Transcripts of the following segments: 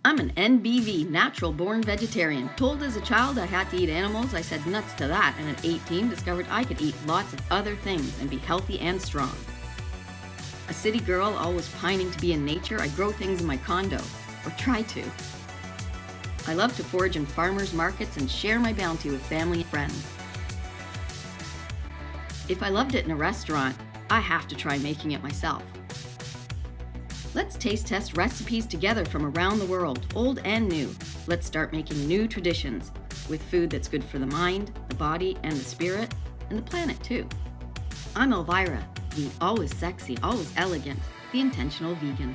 I'm an NBV, natural-born vegetarian. Told as a child I had to eat animals, I said nuts to that, and at 18 discovered I could eat lots of other things and be healthy and strong. A city girl always pining to be in nature, I grow things in my condo, or try to. I love to forage in farmers markets and share my bounty with family and friends. If I loved it in a restaurant, I have to try making it myself. Let's taste test recipes together from around the world, old and new. Let's start making new traditions with food that's good for the mind, the body, and the spirit, and the planet too. I'm Elvira, the always sexy, always elegant, the intentional vegan.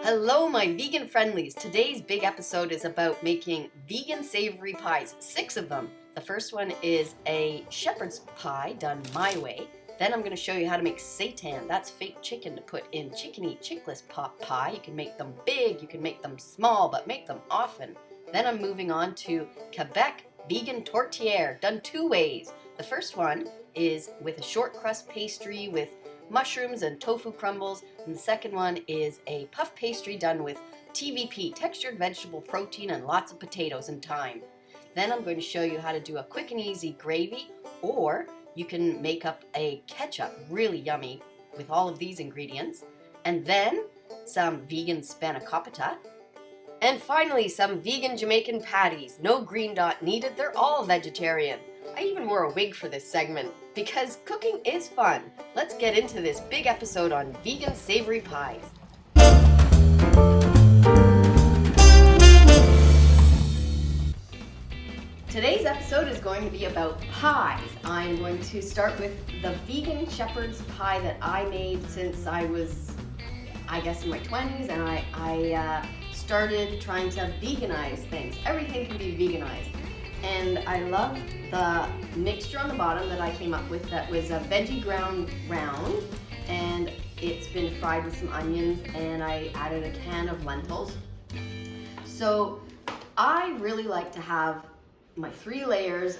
Hello, my vegan friendlies. Today's big episode is about making vegan savory pies, 6 of them. The first one is a shepherd's pie done my way. Then I'm going to show you how to make seitan. That's fake chicken to put in chickless pot pie. You can make them big, you can make them small, but make them often. Then I'm moving on to Quebec vegan tourtiere, done 2 ways. The first one is with a short crust pastry with mushrooms and tofu crumbles, and the second one is a puff pastry done with TVP, textured vegetable protein, and lots of potatoes and thyme. Then I'm going to show you how to do a quick and easy gravy, or you can make up a ketchup, really yummy, with all of these ingredients. And then some vegan Spanokopita. And finally, some vegan Jamaican patties. No green dot needed, they're all vegetarian. I even wore a wig for this segment, because cooking is fun. Let's get into this big episode on vegan savory pies. Today's episode is going to be about pies. I'm going to start with the vegan shepherd's pie that I made since I was, I guess, in my 20s, and I started trying to veganize things. Everything can be veganized. And I love the mixture on the bottom that I came up with that was a veggie ground round, and it's been fried with some onions, and I added a can of lentils. So I really like to have my 3 layers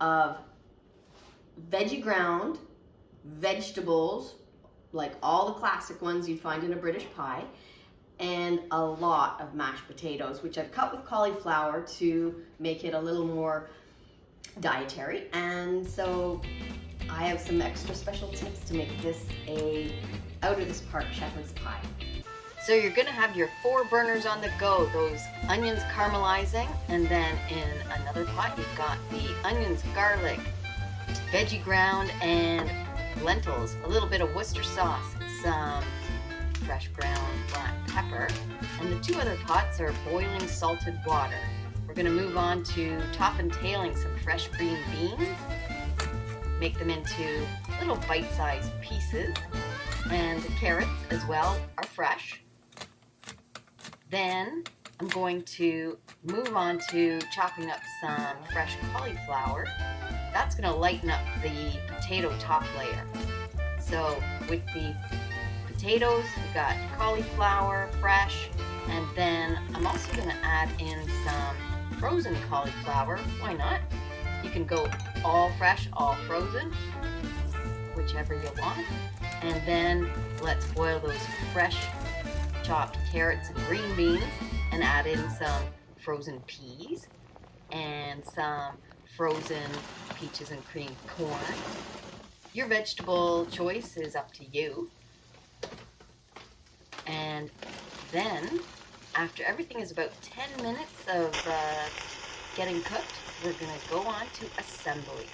of veggie ground, vegetables, like all the classic ones you'd find in a British pie, and a lot of mashed potatoes, which I've cut with cauliflower to make it a little more dietary. And so I have some extra special tips to make this a out of this park shepherd's pie. So you're gonna have your 4 burners on the go, those onions caramelizing, and then in another pot you've got the onions, garlic, veggie ground, and lentils, a little bit of Worcester sauce, some fresh ground black pepper, and the 2 other pots are boiling salted water. We're gonna move on to top and tailing some fresh green beans, make them into little bite-sized pieces, and the carrots as well are fresh. Then I'm going to move on to chopping up some fresh cauliflower. That's going to lighten up the potato top layer. So with the potatoes, we've got cauliflower, fresh, and then I'm also going to add in some frozen cauliflower. Why not? You can go all fresh, all frozen, whichever you want. And then let's boil those fresh chopped carrots and green beans and add in some frozen peas and some frozen peaches and cream corn. Your vegetable choice is up to you. And then after everything is about 10 minutes of getting cooked, we're going to go on to assembly.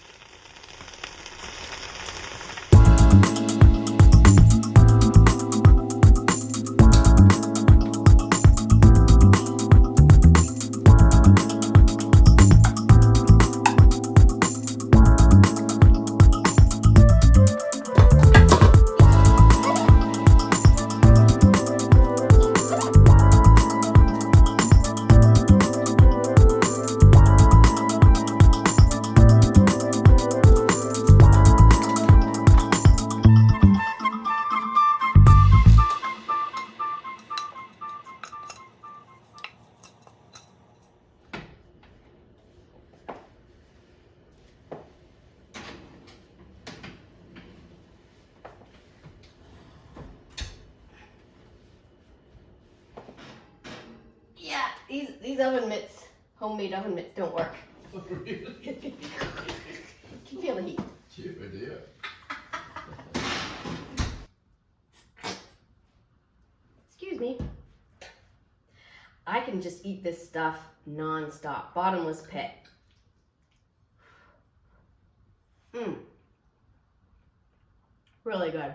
These oven mitts, homemade oven mitts, don't work. Really? You can feel the heat. Cute idea. Excuse me. I can just eat this stuff non-stop. Bottomless pit. Really good.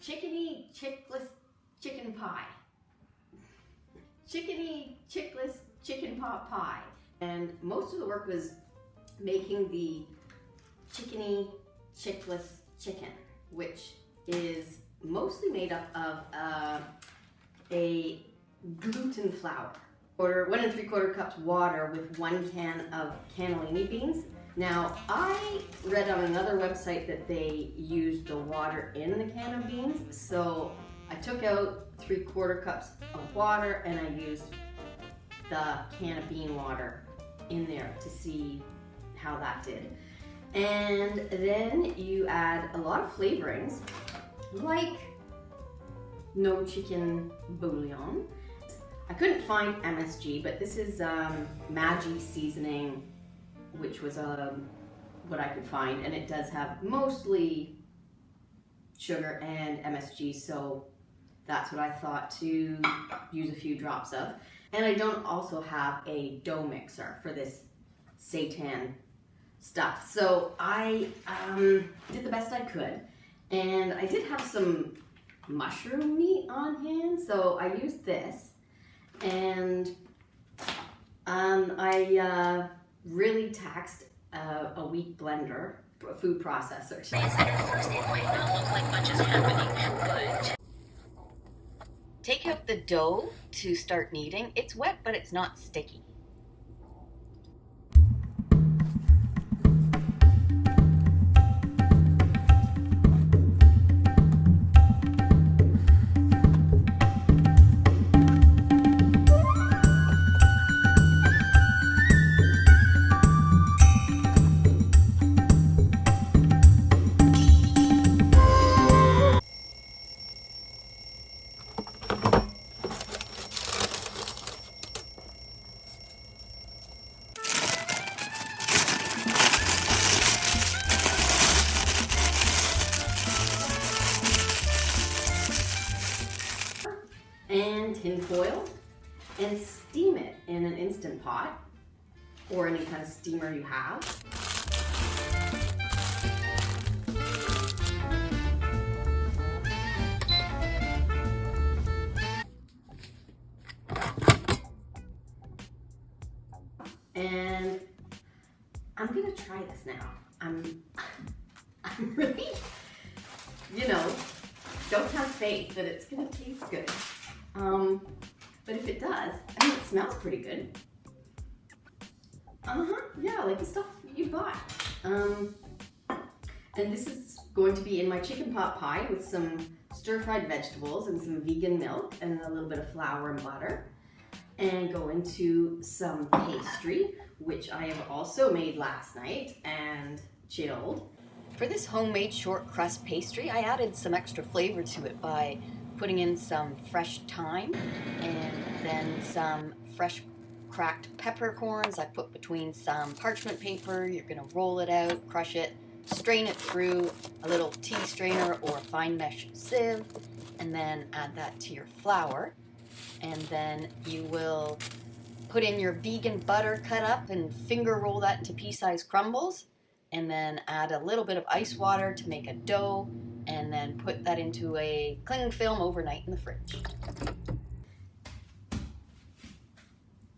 Chickeny Chickless Chicken Pie. Chickeny Chickless Chicken Pot Pie. And most of the work was making the chickeny chickless chicken, which is mostly made up of a gluten flour. Order 1 3/4 cups water with 1 can of cannellini beans. Now, I read on another website that they used the water in the can of beans, so I took out 3/4 cups of water and I used the can of bean water in there to see how that did. And then you add a lot of flavorings, like no chicken bouillon. I couldn't find MSG, but this is Maggi seasoning, which was what I could find, and it does have mostly sugar and MSG, so that's what I thought to use a few drops of. And I don't also have a dough mixer for this seitan stuff, so I did the best I could, and I did have some mushroom meat on hand, so I used this, and I really taxed a wheat blender, a food processor. It might not look like much is happening, but... Take out the dough to start kneading. It's wet, but it's not sticky. And tin foil, and steam it in an Instant Pot or any kind of steamer you have. And I'm gonna try this now. I'm really, don't have faith that it's gonna taste good. But if it does, I mean, it smells pretty good. Yeah, like the stuff you buy. And this is going to be in my chicken pot pie with some stir-fried vegetables and some vegan milk and a little bit of flour and butter. And go into some pastry, which I have also made last night and chilled. For this homemade short crust pastry, I added some extra flavor to it by putting in some fresh thyme and then some fresh cracked peppercorns I put between some parchment paper. You're gonna roll it out, crush it, strain it through a little tea strainer or fine mesh sieve, and then add that to your flour. And then you will put in your vegan butter cut up and finger roll that into pea-sized crumbles, and then add a little bit of ice water to make a dough, and then put that into a cling film overnight in the fridge.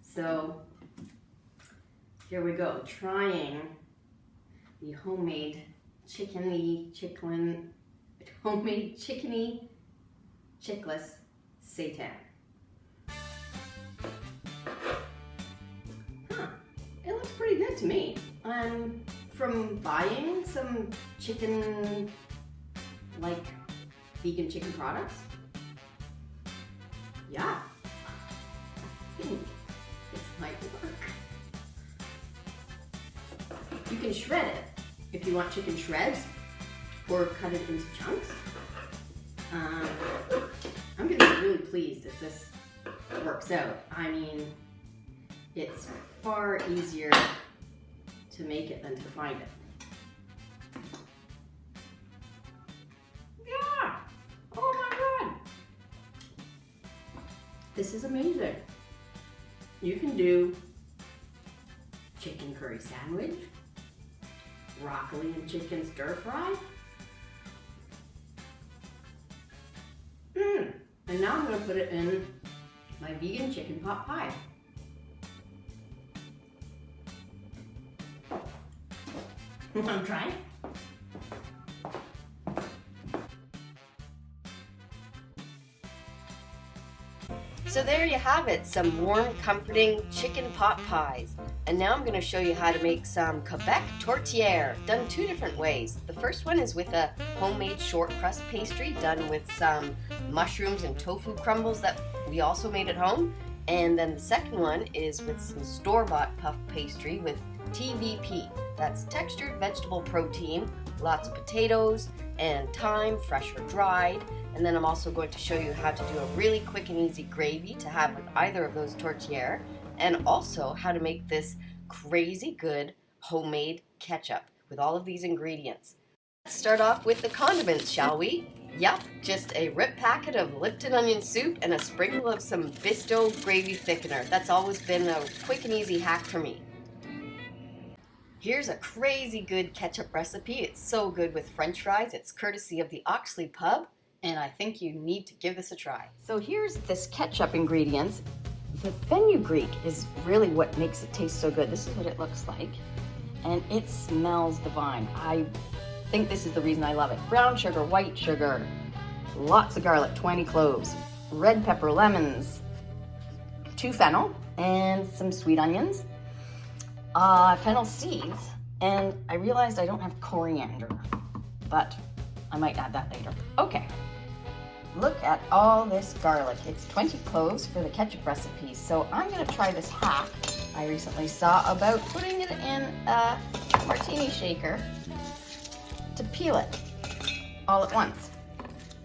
So here we go, trying the homemade chickeny chickless seitan. It looks pretty good to me. From buying some chicken, like vegan chicken products, yeah, I think this might work. You can shred it if you want chicken shreds or cut it into chunks. I'm gonna be really pleased if this works out. I mean, it's far easier to make it than to find it. Yeah! Oh my God! This is amazing. You can do chicken curry sandwich, broccoli and chicken stir fry. And now I'm going to put it in my vegan chicken pot pie. Want to try it? So there you have it, some warm, comforting chicken pot pies. And now I'm going to show you how to make some Quebec tourtiere, done two different ways. The first one is with a homemade short crust pastry done with some mushrooms and tofu crumbles that we also made at home. And then the second one is with some store-bought puff pastry with TVP. That's textured vegetable protein, lots of potatoes and thyme, fresh or dried. And then I'm also going to show you how to do a really quick and easy gravy to have with either of those tourtiere, and also how to make this crazy good homemade ketchup with all of these ingredients. Let's start off with the condiments, shall we? Yep, just a rip packet of Lipton onion soup and a sprinkle of some Bisto gravy thickener. That's always been a quick and easy hack for me. Here's a crazy good ketchup recipe. It's so good with French fries. It's courtesy of the Oxley Pub, and I think you need to give this a try. So here's this ketchup ingredients. The fenugreek is really what makes it taste so good. This is what it looks like, and it smells divine. I think this is the reason I love it. Brown sugar, white sugar, lots of garlic, 20 cloves, red pepper, lemons, 2 fennel, and some sweet onions, fennel seeds, and I realized I don't have coriander, but I might add that later. Okay. Look at all this garlic. It's 20 cloves for the ketchup recipe. So I'm going to try this hack I recently saw about putting it in a martini shaker to peel it all at once.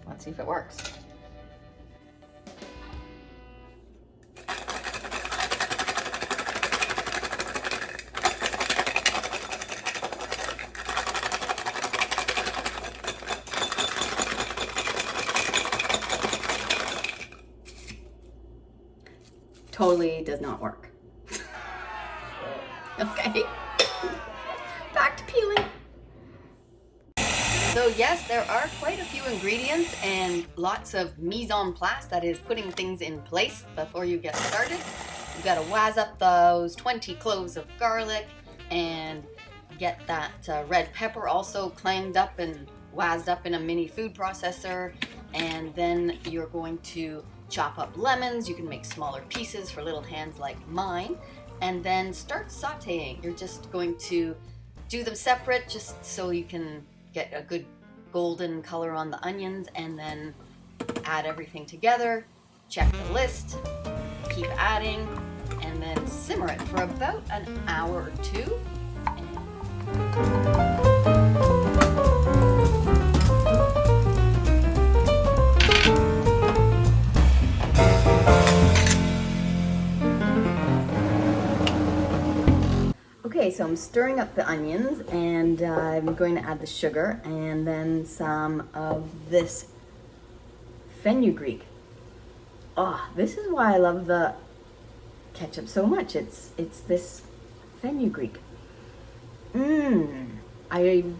Let's see if it works. Totally does not work. Okay, back to peeling. So yes, there are quite a few ingredients and lots of mise en place, that is putting things in place before you get started. You've got to wazz up those 20 cloves of garlic and get that red pepper also clanged up and wazzed up in a mini food processor. And then you're going to chop up lemons. You can make smaller pieces for little hands like mine, and then start sauteing. You're just going to do them separate just so you can get a good golden color on the onions, and then add everything together, check the list, keep adding, and then simmer it for about an hour or two. Okay, so I'm stirring up the onions, and I'm going to add the sugar and then some of this fenugreek. Oh, this is why I love the ketchup so much. It's this fenugreek. I've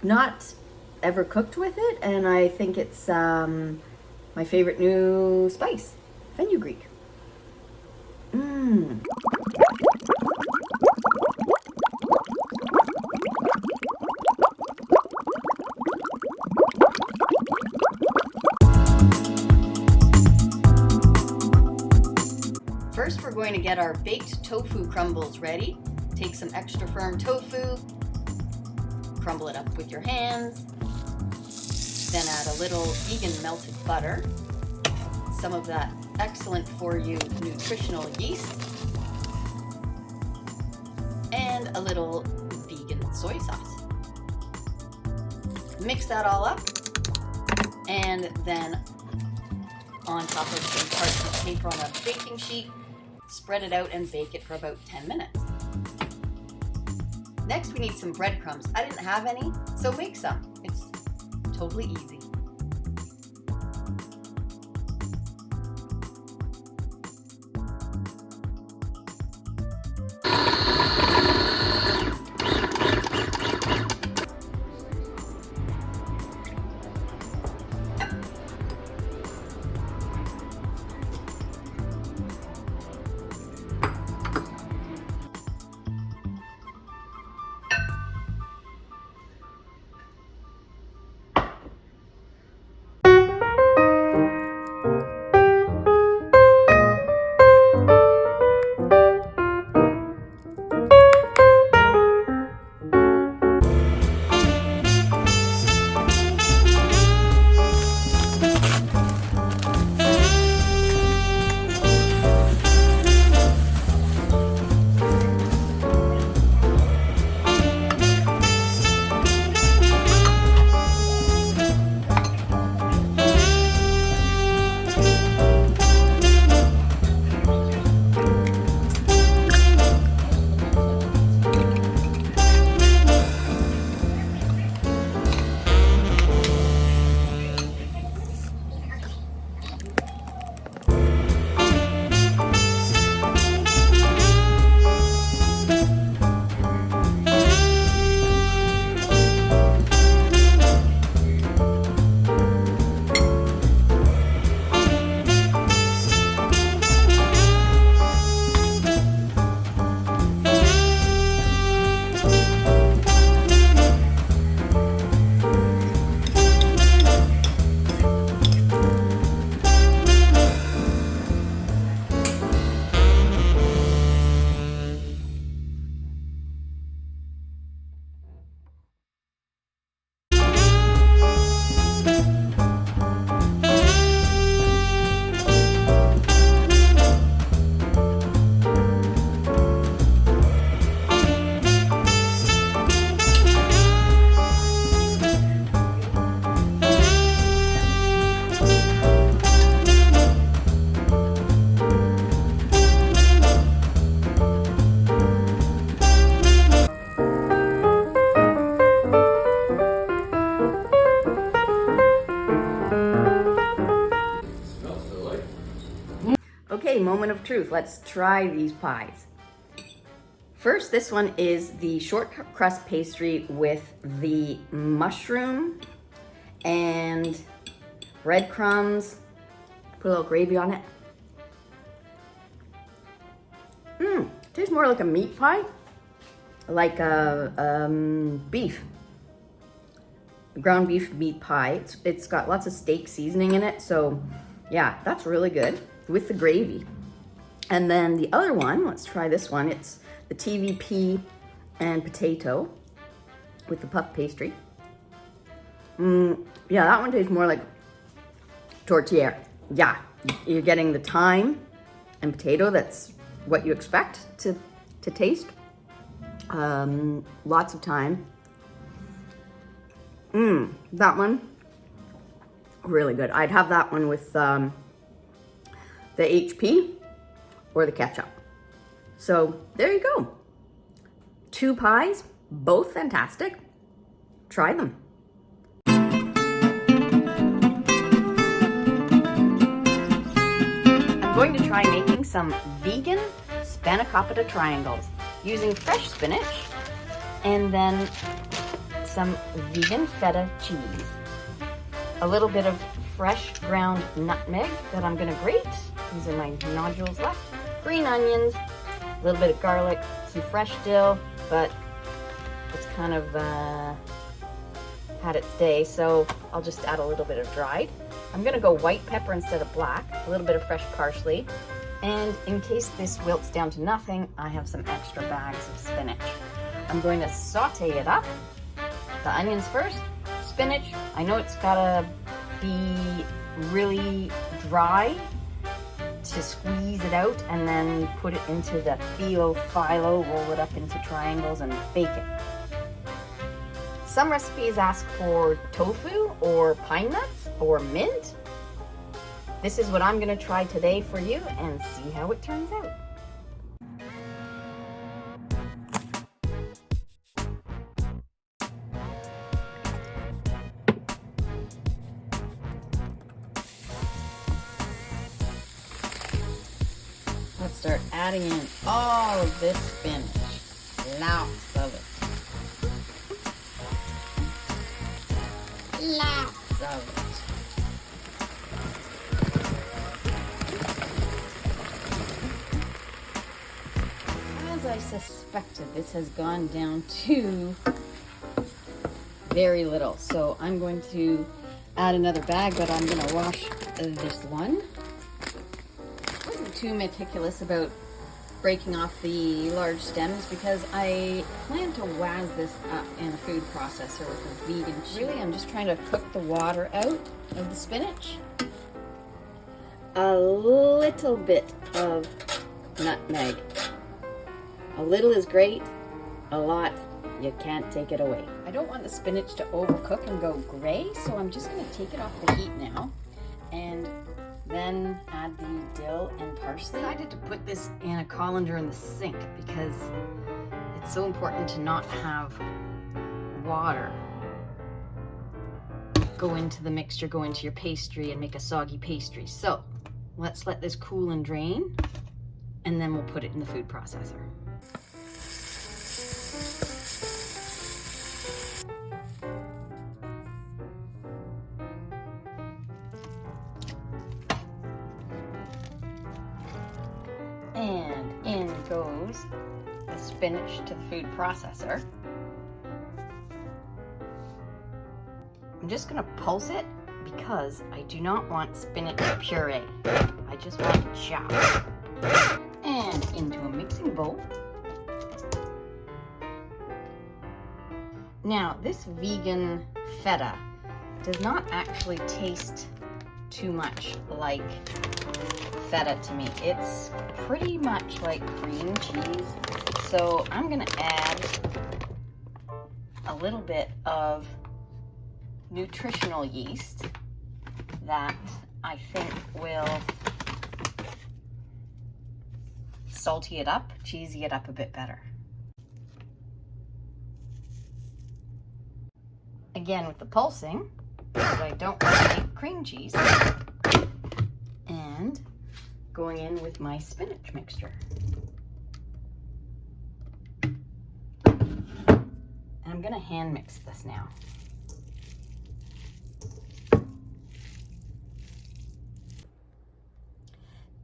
not ever cooked with it, and I think it's my favorite new spice, fenugreek. First, we're going to get our baked tofu crumbles ready. Take some extra firm tofu, crumble it up with your hands, then add a little vegan melted butter, some of that excellent for you nutritional yeast, and a little vegan soy sauce. Mix that all up, and then on top of some parchment paper on a baking sheet, spread it out and bake it for about 10 minutes. Next, we need some breadcrumbs. I didn't have any, so make some. It's totally easy. Okay, moment of truth. Let's try these pies. First, this one is the short crust pastry with the mushroom and breadcrumbs. Put a little gravy on it. Tastes more like a meat pie, like a beef, ground beef meat pie. It's got lots of steak seasoning in it, so yeah, that's really good with the gravy. And then the other one, let's try this one. It's the TVP and potato with the puff pastry. Yeah, that one tastes more like tourtiere. Yeah, you're getting the thyme and potato. That's what you expect to taste. Lots of thyme. That one, really good. I'd have that one with the HP or the ketchup. So there you go. 2 pies, both fantastic. Try them. I'm going to try making some vegan Spanokopita triangles using fresh spinach and then some vegan feta cheese. A little bit of fresh ground nutmeg that I'm gonna grate. These are my nodules left. Green onions, a little bit of garlic, some fresh dill, but it's kind of had its day, so I'll just add a little bit of dried. I'm gonna go white pepper instead of black, a little bit of fresh parsley, and in case this wilts down to nothing, I have some extra bags of spinach. I'm going to saute it up. The onions first, spinach. I know it's gotta be really dry to squeeze it out, and then put it into the phyllo, roll it up into triangles and bake it. Some recipes ask for tofu or pine nuts or mint. This is what I'm gonna try today for you and see how it turns out. Let's start adding in all of this spinach. Lots of it. Lots of it. As I suspected, this has gone down to very little. So I'm going to add another bag, but I'm going to wash this one. I wasn't too meticulous about breaking off the large stems because I plan to waz this up in a food processor with a vegan cheese. Really, I'm just trying to cook the water out of the spinach. A little bit of nutmeg. A little is great, a lot, you can't take it away. I don't want the spinach to overcook and go gray, so I'm just gonna take it off the heat now and then add the dill and parsley. I decided to put this in a colander in the sink because it's so important to not have water go into the mixture, go into your pastry and make a soggy pastry. So let's let this cool and drain, and then we'll put it in the food processor. And in goes the spinach to the food processor. I'm just gonna pulse it because I do not want spinach puree. I just want it chopped. And into a mixing bowl. Now, this vegan feta does not actually taste too much like feta to me. It's pretty much like cream cheese. So I'm gonna add a little bit of nutritional yeast that I think will salty it up, cheesy it up a bit better. Again with the pulsing, because I don't want to make cream cheese. And going in with my spinach mixture. And I'm gonna hand mix this now.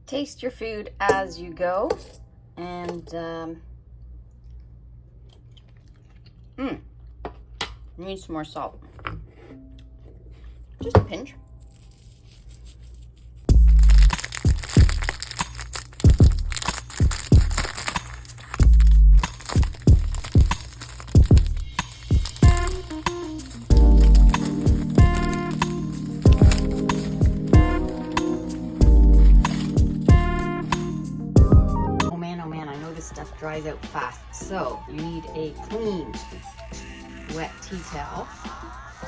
Taste your food as you go, and need some more salt. Just a pinch. Stuff dries out fast, so you need a clean wet tea towel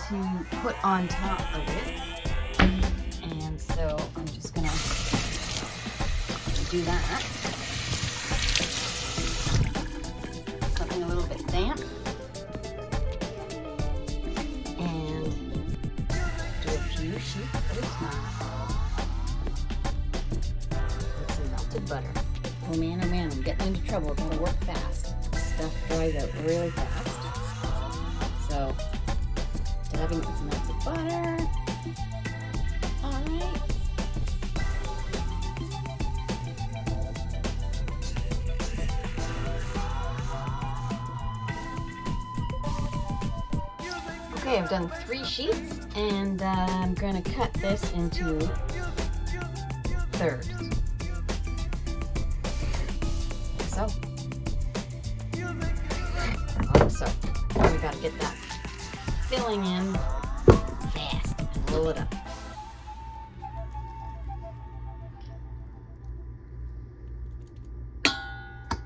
to put on top of it, and so I'm just gonna do that. Something a little bit damp, and do a few sheets at a time with some melted butter. Oh man, I'm getting into trouble. Gotta work fast. Stuff dries out really fast. So, dabbing with some melted butter. Alright. Okay, I've done 3 sheets, and I'm gonna cut this into thirds. So we gotta get that filling in fast and roll it up.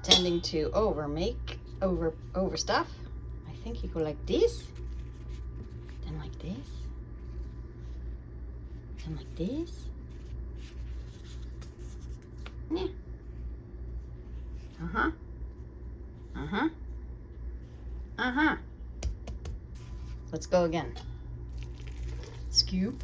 Tending to overstuff. I think you go like this. Then like this. Then like this. Yeah. Uh-huh. Uh-huh. Uh-huh. Let's go again. Scoop.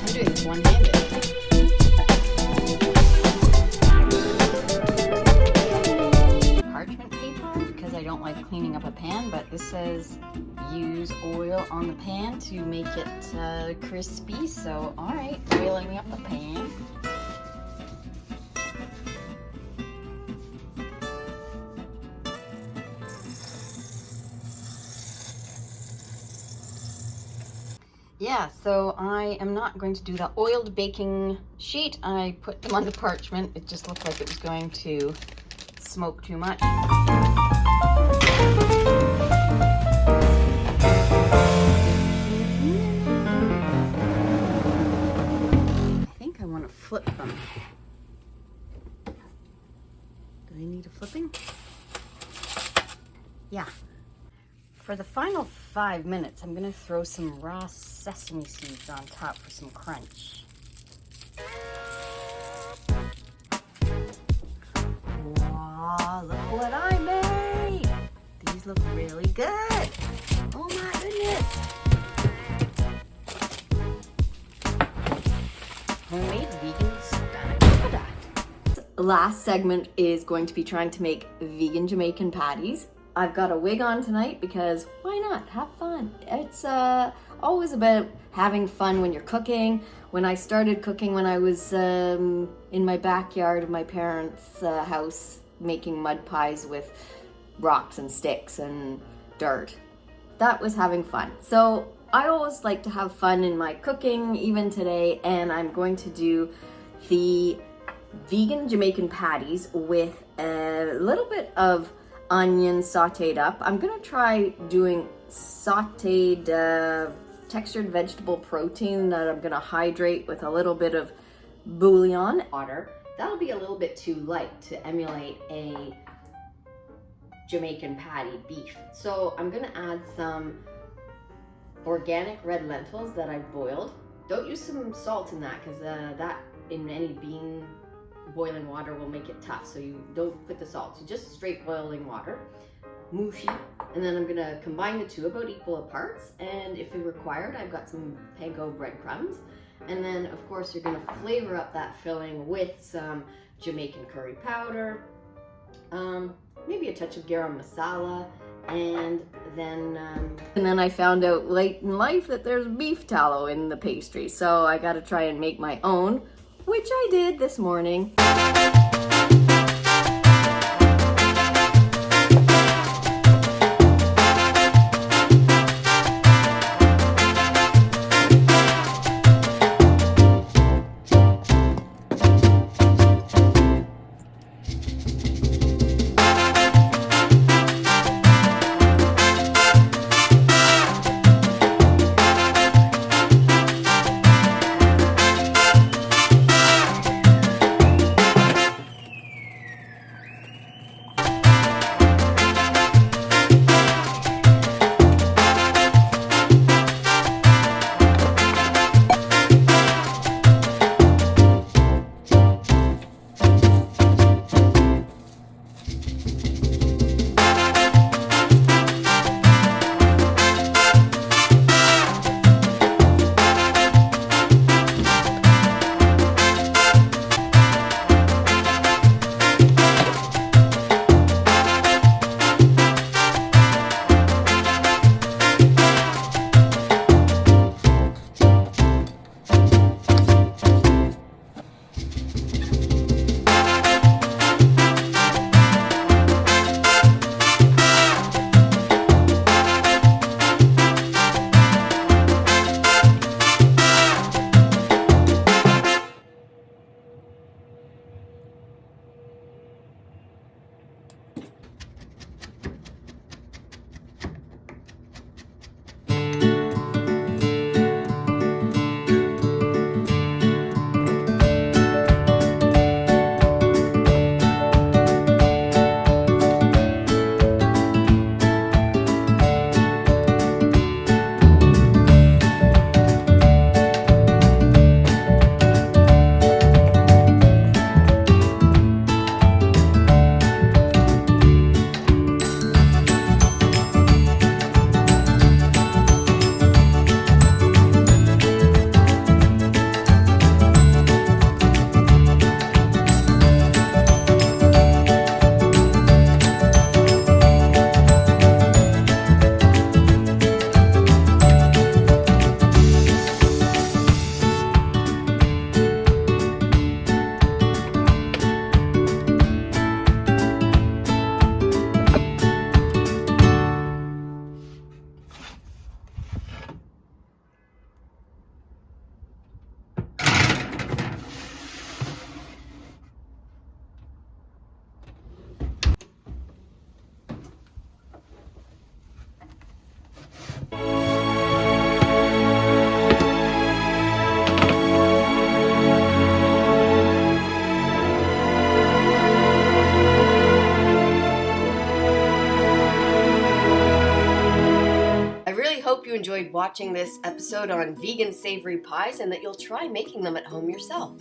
I'm doing this one-handed. Parchment paper, because I don't like cleaning up a pan, but this says use oil on the pan to make it crispy. So, all right, oiling up the pan. Yeah, so I am not going to do the oiled baking sheet. I put them on the parchment. It just looked like it was going to smoke too much. I think I want to flip them. Do they need a flipping? Yeah. For the final 5 minutes, I'm gonna throw some raw sesame seeds on top for some crunch. Wow, look what I made! These look really good. Oh my goodness. Homemade vegan Spanokopita. Last segment is going to be trying to make vegan Jamaican patties. I've got a wig on tonight because why not? Have fun. It's always about having fun when you're cooking. When I started cooking when I was in my backyard of my parents' house making mud pies with rocks and sticks and dirt, that was having fun. So I always like to have fun in my cooking, even today, and I'm going to do the vegan Jamaican patties with a little bit of onion sauteed up. I'm gonna try doing sauteed textured vegetable protein that I'm gonna hydrate with a little bit of bouillon water. That'll be a little bit too light to emulate a Jamaican patty beef. So I'm gonna add some organic red lentils that I've boiled. Don't use some salt in that because that in any bean boiling water will make it tough, so you don't put the salt. So just straight boiling water, mushi, and then I'm gonna combine the two about equal parts, and if required, I've got some panko breadcrumbs, and then of course you're gonna flavor up that filling with some Jamaican curry powder, maybe a touch of garam masala, and then I found out late in life that there's beef tallow in the pastry, so I gotta try and make my own, which I did this morning. you enjoyed watching this episode on vegan savory pies and that you'll try making them at home yourself.